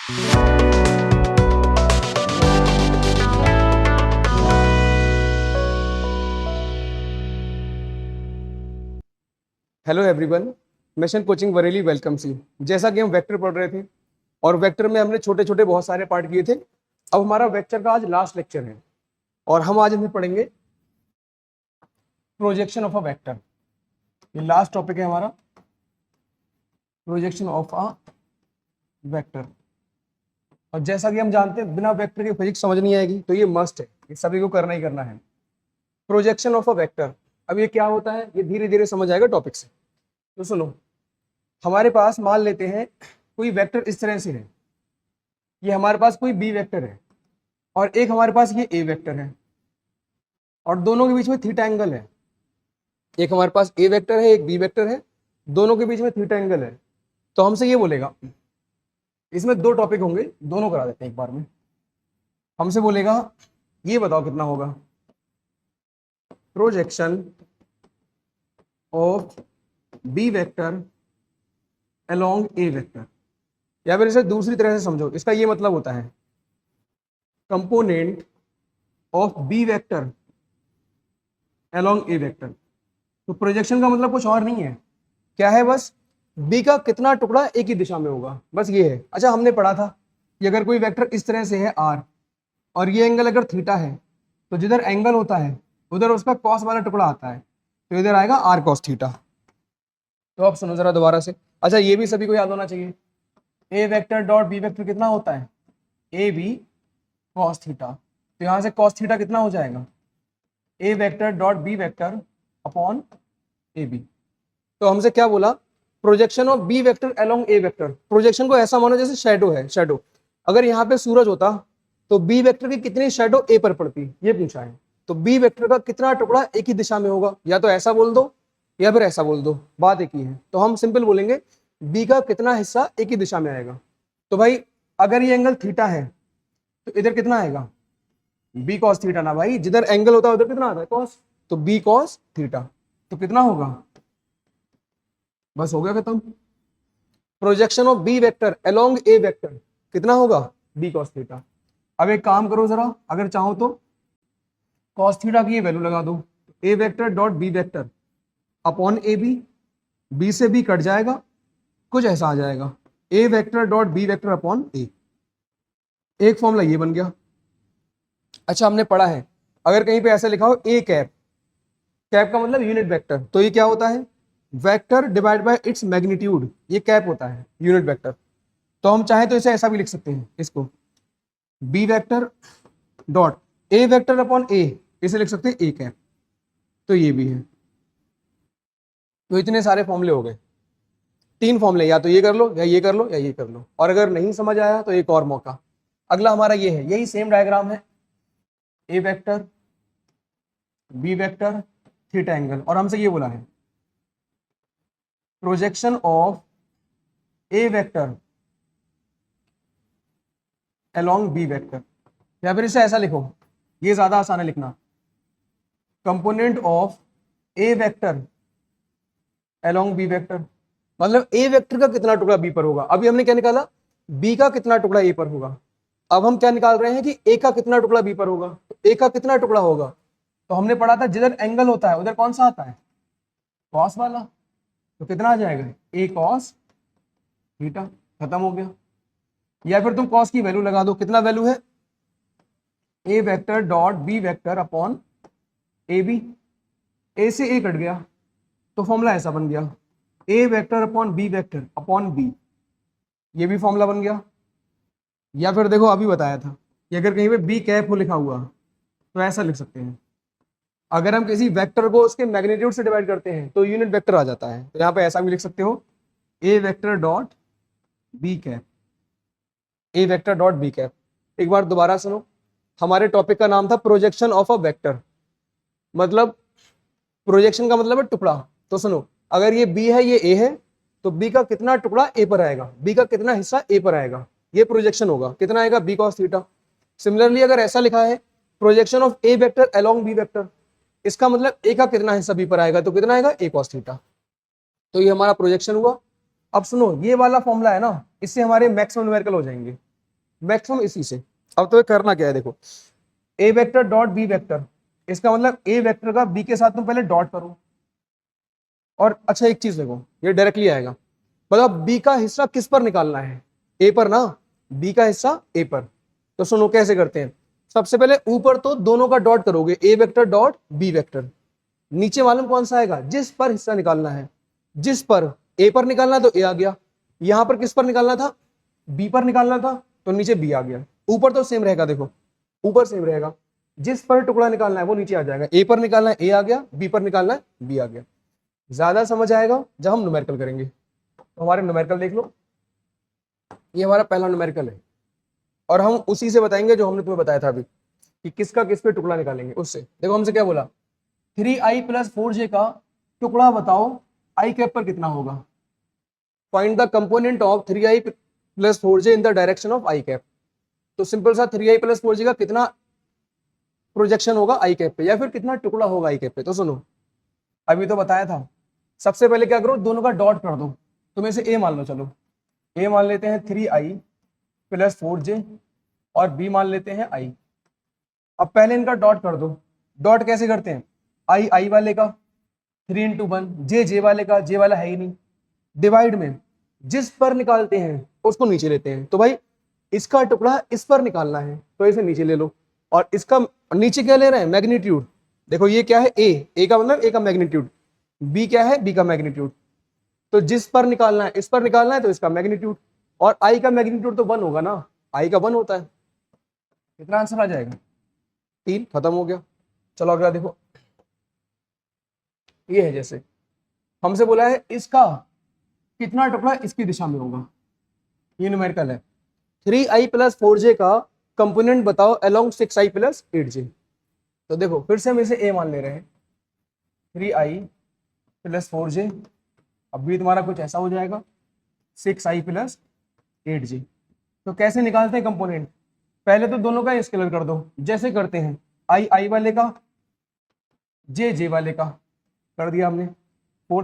Hello everyone, mission coaching Bareilly welcomes you. जैसा कि हम वेक्टर पढ़ रहे थे और वेक्टर में हमने छोटे छोटे बहुत सारे पार्ट किए थे। अब हमारा वेक्टर का आज लास्ट लेक्चर है और हम आज इसमें पढ़ेंगे प्रोजेक्शन ऑफ अ वेक्टर। ये लास्ट टॉपिक है हमारा, प्रोजेक्शन ऑफ अ वेक्टर। और जैसा कि हम जानते हैं, बिना वेक्टर की फिजिक्स समझ नहीं आएगी, तो ये मस्ट है, ये सभी को करना ही करना है। प्रोजेक्शन ऑफ अ वेक्टर, अब ये क्या होता है ये धीरे धीरे समझ आएगा टॉपिक से। तो सुनो, हमारे पास मान लेते हैं कोई वेक्टर इस तरह से है, ये हमारे पास कोई बी वेक्टर है और एक हमारे पास ये ए वेक्टर है और दोनों के बीच में थीटा एंगल है। एक हमारे पास ए वेक्टर है, एक बी वेक्टर है, दोनों के बीच में थीटा एंगल है। तो हमसे ये बोलेगा, इसमें दो टॉपिक होंगे, दोनों करा देते हैं एक बार में। हमसे बोलेगा ये बताओ कितना होगा projection of B vector along A vector, या फिर इसे दूसरी तरह से समझो। इसका ये मतलब होता है component of B vector along A vector. तो प्रोजेक्शन का मतलब कुछ और नहीं है, क्या है, बस बी का कितना टुकड़ा एक ही दिशा में होगा, बस ये है। अच्छा, हमने पढ़ा था कि अगर कोई वेक्टर इस तरह से है आर और ये एंगल अगर थीटा है, तो जिधर एंगल होता है उधर उसका कॉस वाला टुकड़ा आता है, तो इधर आएगा आर कॉस थीटा। तो अब सुनो जरा दोबारा से। अच्छा, ये भी सभी को याद होना चाहिए, ए वेक्टर डॉट बी वेक्टर कितना होता है, ए बी कॉस थीटा। तो यहाँ से कॉस थीटा कितना हो जाएगा, a vector dot b vector upon a b. तो हमसे क्या बोला, projection of B vector along A vector. Projection को ऐसा मानो जैसे शैडो है, शैडो। अगर यहाँ पे सूरज होता तो बी वेक्टर की कितनी शैडो ए पर पड़ती, ये पूछा है। तो बी वेक्टर का कितना टुकड़ा एक ही दिशा में होगा, या तो ऐसा बोल दो या फिर ऐसा बोल दो, बात एक ही है। तो हम सिंपल बोलेंगे बी का कितना हिस्सा एक ही दिशा में आएगा। तो भाई अगर ये एंगल थीटा है तो इधर कितना आएगा, बी कॉस थीटा ना भाई, जिधर एंगल होता है उधर कितना आता है, कॉस। तो बी कॉस थीटा, तो कितना होगा, बस हो गया खत्म। Projection of B vector along A vector कितना होगा, बी कॉस थीटा। अब एक काम करो जरा, अगर चाहो तो कॉस थीटा की वैल्यू लगा दो, a vector dot b vector upon a b, b से बी कट जाएगा, कुछ ऐसा आ जाएगा, a vector dot b vector upon a. एक फॉर्मूला ये बन गया। अच्छा, हमने पढ़ा है अगर कहीं पे ऐसा लिखा हो ए कैप, कैप का मतलब यूनिट वेक्टर, तो ये क्या होता है, vector divide by its magnitude, ये कैप होता है यूनिट वेक्टर। तो हम चाहें तो इसे ऐसा भी लिख सकते हैं, इसको b vector dot a vector upon a, इसे लिख सकते हैं ए कैप। तो ये भी है। तो इतने सारे फॉर्मूले हो गए, तीन फॉर्मूले, या तो ये कर लो या ये कर लो या ये कर लो। और अगर नहीं समझ आया तो एक और मौका। अगला हमारा ये है, यही सेम डायग्राम है, a vector b vector theta angle, और हमसे ये बोला है projection of A vector along B vector, या फिर इसे ऐसा लिखो, ये ज्यादा आसान है लिखना, component of A vector along B vector. मतलब ए वेक्टर का कितना टुकड़ा बी पर होगा। अभी हमने क्या निकाला, बी का कितना टुकड़ा ए पर होगा। अब हम क्या निकाल रहे हैं कि ए का कितना टुकड़ा बी पर होगा। तो ए का कितना टुकड़ा होगा, तो हमने पढ़ा था जिधर एंगल होता है उधर कौन सा आता है, कॉस वाला। तो कितना आ जाएगा, ए कॉस थीटा, खत्म हो गया। या फिर तुम कॉस की वैल्यू लगा दो, कितना वैल्यू है, a vector dot b vector upon a b, a से ए कट गया तो फॉर्मूला ऐसा बन गया, a vector upon b vector upon b, ये भी फॉर्मूला बन गया। या फिर देखो अभी बताया था कि अगर कहीं पे बी कैप हो लिखा हुआ तो ऐसा लिख सकते हैं, अगर हम किसी वेक्टर को उसके मैग्नीट्यूड से डिवाइड करते हैं तो यूनिट वेक्टर आ जाता है। तो यहाँ पे ऐसा भी लिख सकते हो, ए वेक्टर डॉट बी कैप, ए वेक्टर डॉट बी कैप। एक बार दोबारा सुनो, हमारे टॉपिक का नाम था प्रोजेक्शन ऑफ अ वेक्टर, मतलब प्रोजेक्शन का मतलब है टुकड़ा। तो सुनो, अगर ये बी है ये ए है, तो बी का कितना टुकड़ा ए पर आएगा, बी का कितना हिस्सा ए पर आएगा, ये प्रोजेक्शन होगा, कितना आएगा, बी कॉस थीटा। सिमिलरली अगर ऐसा लिखा है projection of A vector along B vector, इसका मतलब ए का कितना हिस्सा बी पर आएगा, तो कितना आएगा, ए कॉस थीटा। तो ये हमारा प्रोजेक्शन हुआ। अब सुनो, ये वाला फॉर्मूला है ना, इससे हमारे मैक्सिमम न्यूमेरिकल हो जाएंगे। मैक्सिमम इसी से। अब तो करना क्या है देखो, ए वेक्टर डॉट बी वेक्टर, इसका मतलब ए वेक्टर का बी के साथ तुम पहले डॉट करो। और अच्छा एक चीज देखो, ये डायरेक्टली आएगा, मतलब बी का हिस्सा किस पर निकालना है, ए पर ना, बी का हिस्सा ए पर। तो सुनो कैसे करते हैं, सबसे पहले ऊपर तो दोनों का डॉट करोगे, ए वेक्टर डॉट बी वेक्टर। नीचे मालूम कौन सा आएगा, जिस पर हिस्सा निकालना है, जिस पर ए पर निकालना तो ए आ गया, यहां पर किस पर निकालना था, बी पर निकालना था, तो नीचे बी आ गया। ऊपर तो सेम रहेगा, देखो ऊपर सेम रहेगा, जिस पर टुकड़ा निकालना है वो नीचे आ जाएगा, ए पर निकालना है ए आ गया, बी पर निकालना है बी आ गया। ज्यादा समझ आएगा जब हम न्यूमेरिकल करेंगे। तो हमारे न्यूमेरिकल देख लो, ये हमारा पहला न्यूमेरिकल है, और हम उसी से बताएंगे जो हमने तुम्हें बताया था अभी कि किसका किस पे टुकड़ा निकालेंगे। उससे देखो हमसे क्या बोला, 3i + 4j का टुकड़ा बताओ आई कैप पर कितना होगा। Find the component of 3i + 4j in the direction of I cap. तो सिंपल सा 3i + 4j का कितना प्रोजेक्शन होगा आई कैप पे, या फिर कितना टुकड़ा होगा आई कैप पे। तो सुनो अभी तो बताया था, सबसे पहले क्या करो, दोनों का डॉट कर दो। तुम इसे ए मान लो, चलो ए मान लेते हैं 3i + 4j, और बी मान लेते हैं i। अब पहले इनका डॉट कर दो। डॉट कैसे करते हैं, आई वाले का 3 × 1, जे वाले का, जे वाला है ही नहीं, डिवाइड में जिस पर निकालते हैं उसको नीचे लेते हैं। तो भाई इसका टुकड़ा इस पर निकालना है तो इसे नीचे ले लो, और इसका नीचे क्या ले रहे हैं, मैग्नीट्यूड। देखो ये क्या है, ए का मतलब ए का मैग्नीट्यूड, बी क्या है, बी का मैग्नीट्यूड। तो जिस पर निकालना है, इस पर निकालना है तो इसका मैग्नीट्यूड, और आई का मैग्नीट्यूड तो 1 होगा ना, आई का 1 होता है। कितना आंसर आ जाएगा, 3, खत्म हो गया। चलो अगला देखो, ये है जैसे हमसे बोला है इसका कितना टुकड़ा इसकी दिशा में होगा, ये न्यूमेरिकल है। 3i + 4j का कंपोनेंट बताओ अलोंग 6i + 8j। तो देखो फिर से हम इसे ए मान ले रहे हैं, 3i + 4j, अब भी तुम्हारा कुछ ऐसा हो जाएगा 6i + 8j। तो कैसे निकालते हैं कंपोनेंट, पहले तो दोनों का स्केलर कर दो, जैसे करते हैं आई वाले का, जे वाले का कर दिया हमने, 6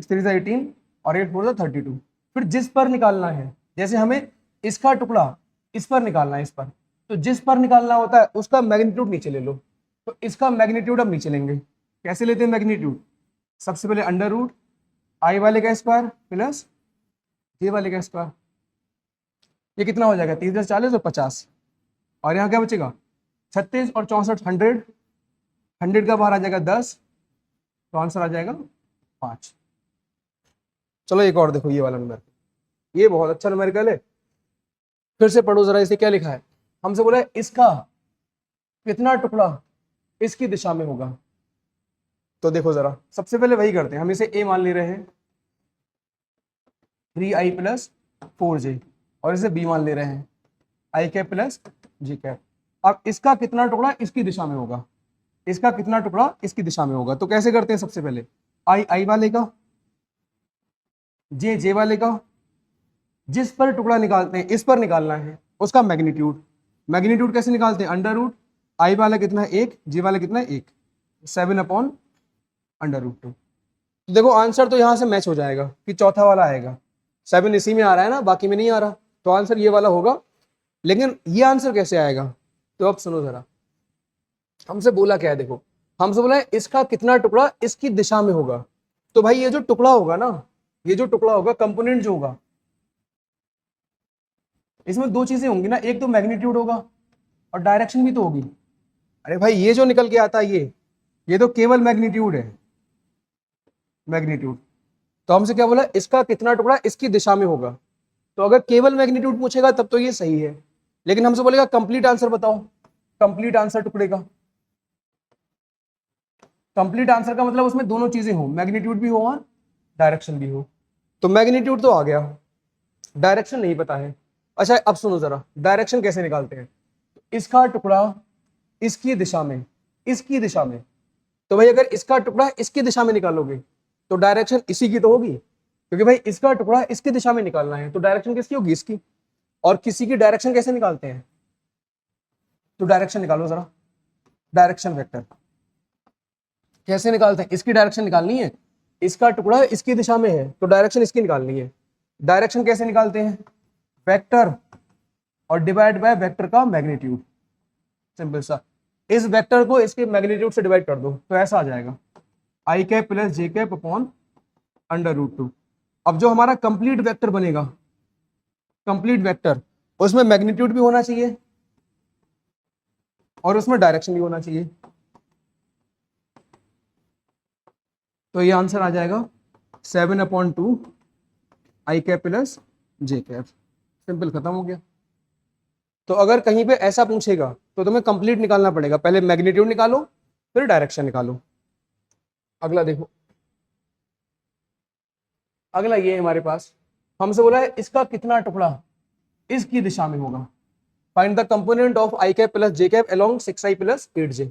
3 18 और 8 4 32। फिर जिस पर निकालना है, जैसे हमें इसका टुकड़ा इस पर निकालना है, इस पर, तो जिस पर निकालना होता है उसका मैग्नीट्यूड नीचे ले लो। तो इसका मैग्नीट्यूड अब नीचे लेंगे, कैसे लेते हैं मैग्नीट्यूड, सबसे पहले √ आई वाले का स्क्वायर प्लस जे वाले का स्क्वायर। ये कितना हो जाएगा, 30 × 40 और 50, और यहाँ क्या बचेगा 36 और 64, 100 का बाहर आ जाएगा 10, तो आंसर आ जाएगा 5। चलो एक और देखो, ये वाला नंबर, ये बहुत अच्छा न्यूमेरिकल है, फिर से पढ़ो जरा, इसे क्या लिखा है, हमसे बोला है इसका कितना टुकड़ा इसकी दिशा में होगा। तो देखो जरा सबसे पहले वही करते हैं, हम इसे ए मान ले रहे हैं 3i + 4j, और इसे बी मान ले रहे हैं आई कैप + जी कैप। अब इसका कितना टुकड़ा इसकी दिशा में होगा, इसका कितना टुकड़ा इसकी दिशा में होगा। तो कैसे करते हैं, सबसे पहले आई वाले का, जे वाले का, जिस पर टुकड़ा निकालते हैं इस पर निकालना है उसका मैग्नीट्यूड। मैग्नीट्यूड कैसे निकालते हैं, √ आई वाला कितना है 1, जे वाला कितना है 1, 7/√2। तो देखो आंसर तो यहां से मैच हो जाएगा कि चौथा वाला आएगा, 7 इसी में आ रहा है ना, बाकी में नहीं आ रहा, तो आंसर ये वाला होगा। लेकिन ये आंसर कैसे आएगा, तो अब सुनो जरा, हमसे बोला क्या है, देखो हमसे बोला है इसका कितना टुकड़ा इसकी दिशा में होगा। तो भाई ये जो टुकड़ा होगा ना, ये जो टुकड़ा होगा, कंपोनेंट जो होगा, इसमें दो चीजें होंगी ना, एक तो मैग्नीट्यूड होगा और डायरेक्शन भी तो होगी। अरे भाई ये जो निकल के आता है ये तो केवल मैग्नीट्यूड है, मैग्नीट्यूड। तो हमसे क्या बोला, इसका कितना टुकड़ा इसकी दिशा में होगा। तो अगर केवल मैग्नीट्यूड पूछेगा तब तो ये सही है, लेकिन हमसे बोलेगा कंप्लीट आंसर बताओ, कंप्लीट आंसर टुकड़े का। कंप्लीट आंसर का मतलब उसमें दोनों चीजें हो, मैग्नीट्यूड भी हो और डायरेक्शन भी हो। तो मैग्नीट्यूड तो आ गया, डायरेक्शन नहीं पता है। अच्छा अब सुनो जरा, डायरेक्शन कैसे निकालते हैं, इसका टुकड़ा इसकी दिशा में, इसकी दिशा में। तो भाई अगर इसका टुकड़ा इसकी दिशा में निकालोगे तो डायरेक्शन इसी की तो होगी, क्योंकि भाई इसका टुकड़ा इसकी दिशा में निकालना है, तो डायरेक्शन किसकी होगी, इसकी। और किसी की डायरेक्शन कैसे निकालते हैं, तो डायरेक्शन निकालो जरा, डायरेक्शन वेक्टर कैसे निकालते हैं, इसकी डायरेक्शन निकालनी है, इसका टुकड़ा इसकी दिशा में है तो डायरेक्शन इसकी निकालनी है। डायरेक्शन कैसे निकालते हैं, वेक्टर और डिवाइड बाय वेक्टर का मैग्नीट्यूड, सिंपल सा। इस वेक्टर को इसके मैग्नीट्यूड से डिवाइड कर दो तो ऐसा आ जाएगा आई कैप प्लस जे कैप अपॉन √2। अब जो हमारा कंप्लीट वेक्टर बनेगा, कंप्लीट वेक्टर, उसमें मैग्नीट्यूड भी होना चाहिए और उसमें डायरेक्शन भी होना चाहिए। तो ये आंसर आ जाएगा 7/2 आई कैप प्लस जे कैप। सिंपल, खत्म हो गया। तो अगर कहीं पे ऐसा पूछेगा तो तुम्हें कंप्लीट निकालना पड़ेगा, पहले मैग्नीट्यूड निकालो फिर डायरेक्शन निकालो। अगला देखो, अगला ये है हमारे पास, हमसे बोला है इसका कितना टुकड़ा इसकी दिशा में होगा। Find the component of I cap plus J cap along 6i plus 8j।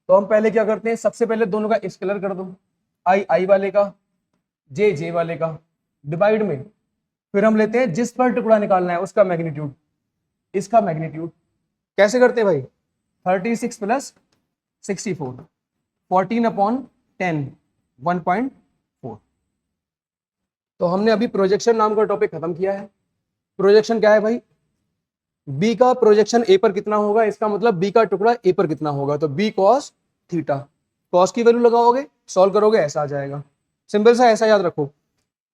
तो हम पहले क्या करते हैं, सबसे पहले दोनों का स्केलर कर दो, आई वाले का, जे वाले का, डिवाइड में, फिर हम लेते हैं जिस पर टुकड़ा निकालना है उसका मैग्नीट्यूड, इसका मैग्नीट्यूड। कैसे करते हैं भाई, 36 प्लस 64, 14/10, 1.4। तो हमने अभी प्रोजेक्शन नाम का टॉपिक खत्म किया है। प्रोजेक्शन क्या है भाई, बी का प्रोजेक्शन ए पर कितना होगा, इसका मतलब बी का टुकड़ा ए पर कितना होगा, तो बी कॉस थीटा। कॉस की वैल्यू लगाओगे, सॉल्व करोगे, ऐसा आ जाएगा। सिंपल सा, ऐसा याद रखो,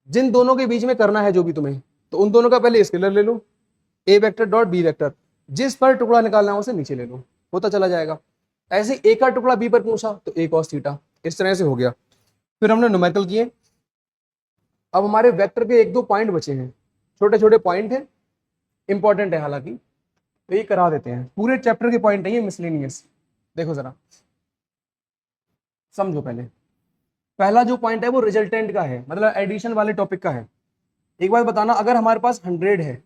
जिन दोनों के बीच में करना है जो भी तुम्हें, तो उन दोनों का पहले स्केलर ले लो, ए वेक्टर डॉट बी वेक्टर, जिस पर टुकड़ा निकालना है उसे नीचे ले लो, होता चला जाएगा। ऐसे ए का टुकड़ा बी पर पूछा तो ए कॉस थीटा, इस तरह से हो गया। फिर हमने न्यूमेरिकल किए। अब हमारे वेक्टर के 1-2 पॉइंट बचे हैं, छोटे छोटे पॉइंट हैं, इंपॉर्टेंट है हालांकि, तो ये करा देते हैं। पूरे चैप्टर के पॉइंट नहीं है, मिसलेनियस। देखो जरा, समझो पहले। पहला जो पॉइंट है वो रिजल्टेंट का है, मतलब एडिशन वाले टॉपिक का है। एक बात बताना, अगर हमारे पास 100 है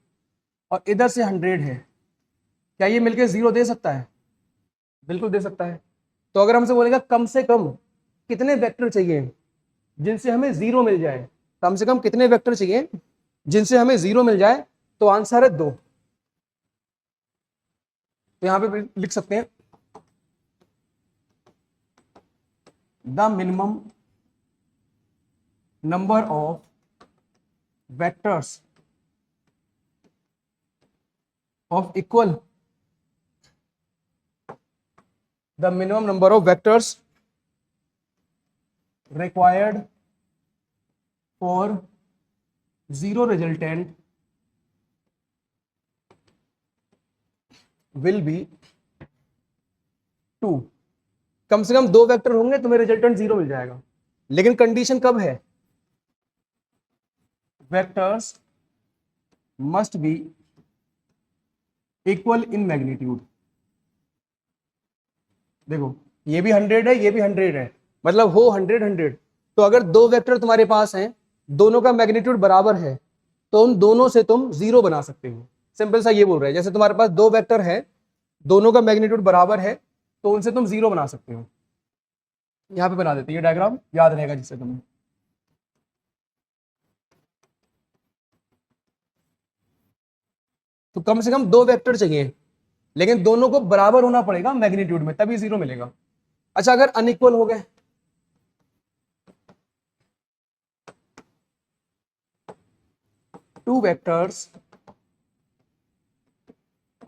और इधर से 100 है, क्या ये मिलके 0 दे सकता है? बिल्कुल दे सकता है। तो अगर हमसे बोलेगा कम से कम कितने वेक्टर चाहिए जिनसे हमें 0 मिल जाए, कम से कम कितने वेक्टर चाहिए जिनसे हमें 0 मिल जाए, तो आंसर है 2। तो यहां पे लिख सकते हैं the minimum number of vectors of equal, the minimum number of vectors required for 0 resultant will be 2। कम से कम 2 वेक्टर होंगे तुम्हें रिजल्टेंट 0 मिल जाएगा, लेकिन कंडीशन कब है, vectors must be equal in magnitude. देखो, ये भी 100 है, ये भी 100 है, मतलब हो 100-100। तो अगर 2 वेक्टर तुम्हारे पास हैं, दोनों का मैग्नीट्यूड बराबर है, तो उन दोनों से तुम 0 बना सकते हो। सिंपल सा ये बोल रहे हैं, जैसे तुम्हारे पास 2 वेक्टर है, दोनों का मैग्नीट्यूड बराबर है, तो उनसे तुम 0 बना सकते हो। यहां पे बना देते हैं, ये डायग्राम याद रहेगा जिससे तुम्हें। तो कम से कम 2 वेक्टर चाहिए, लेकिन दोनों को बराबर होना पड़ेगा मैग्नीट्यूड में, तभी 0 मिलेगा। अच्छा, अगर अनइक्वल हो गए, two vectors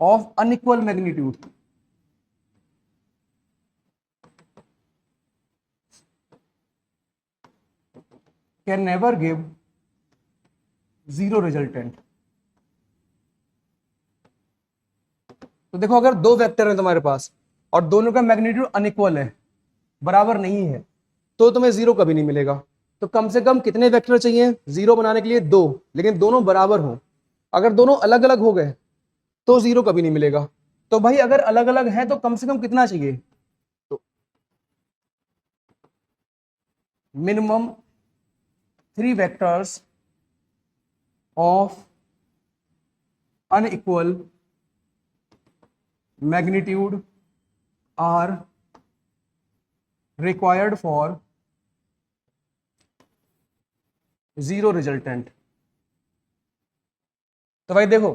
of unequal magnitude, can never give 0 resultant. तो देखो, अगर 2 वेक्टर है तुम्हारे पास और दोनों का मैग्नीट्यूड अनइक्वल है, बराबर नहीं है, तो तुम्हें 0 कभी नहीं मिलेगा। तो कम से कम कितने वेक्टर चाहिए 0 बनाने के लिए? 2, लेकिन दोनों बराबर हो। अगर दोनों अलग अलग हो गए तो 0 कभी नहीं मिलेगा। तो भाई अगर अलग अलग है तो कम से कम कितना चाहिए, तो minimum 3 vectors of unequal magnitude are required for 0 resultant। तो भाई देखो,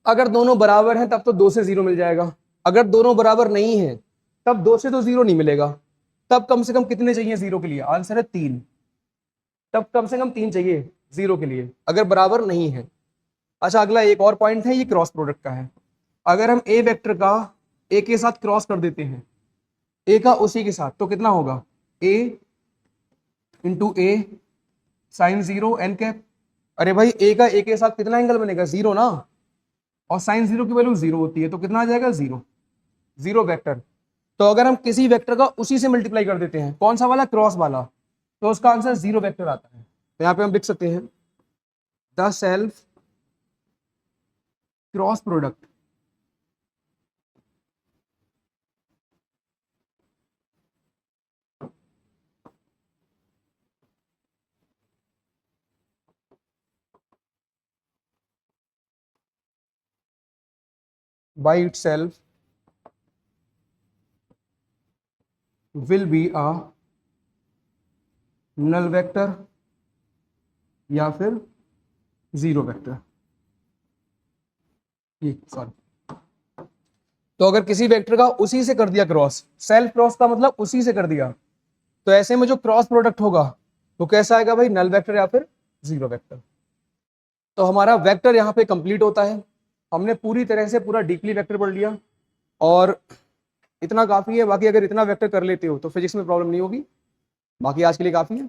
अगर दोनों बराबर हैं तब तो 2 से 0 मिल जाएगा, अगर दोनों बराबर नहीं है तब 2 से तो 0 नहीं मिलेगा। तब कम से कम कितने चाहिए 0 के लिए? आंसर है 3। तब कम से कम 3 चाहिए 0 के लिए, अगर बराबर नहीं है। अच्छा अगला एक और पॉइंट है, ये क्रॉस प्रोडक्ट का है। अगर हम ए वेक्टर का ए के साथ क्रॉस कर देते हैं, ए का उसी के साथ, तो कितना होगा, ए इंटू ए साइन जीरो एन कैप। अरे भाई ए का ए के साथ कितना एंगल बनेगा, जीरो ना, और साइन जीरो की वैल्यू जीरो होती है, तो कितना आ जाएगा, जीरो, जीरो वेक्टर। तो अगर हम किसी वेक्टर का उसी से मल्टीप्लाई कर देते हैं, कौन सा वाला, क्रॉस वाला, तो उसका आंसर जीरो वेक्टर आता है। तो यहाँ पे हम लिख सकते हैं the self cross product by itself will be a null vector या फिर जीरो वेक्टर। ये सॉरी, तो अगर किसी वेक्टर का उसी से कर दिया क्रॉस, सेल्फ क्रॉस का मतलब उसी से कर दिया, तो ऐसे में जो क्रॉस प्रोडक्ट होगा वो कैसा आएगा भाई, नल वेक्टर या फिर जीरो वेक्टर। तो हमारा वेक्टर यहाँ पे कंप्लीट होता है। हमने पूरी तरह से पूरा डीपली वेक्टर पढ़ लिया और इतना काफी है। बाकी अगर इतना वेक्टर कर लेते हो तो फिजिक्स में प्रॉब्लम नहीं होगी। बाकी आज के लिए काफी है।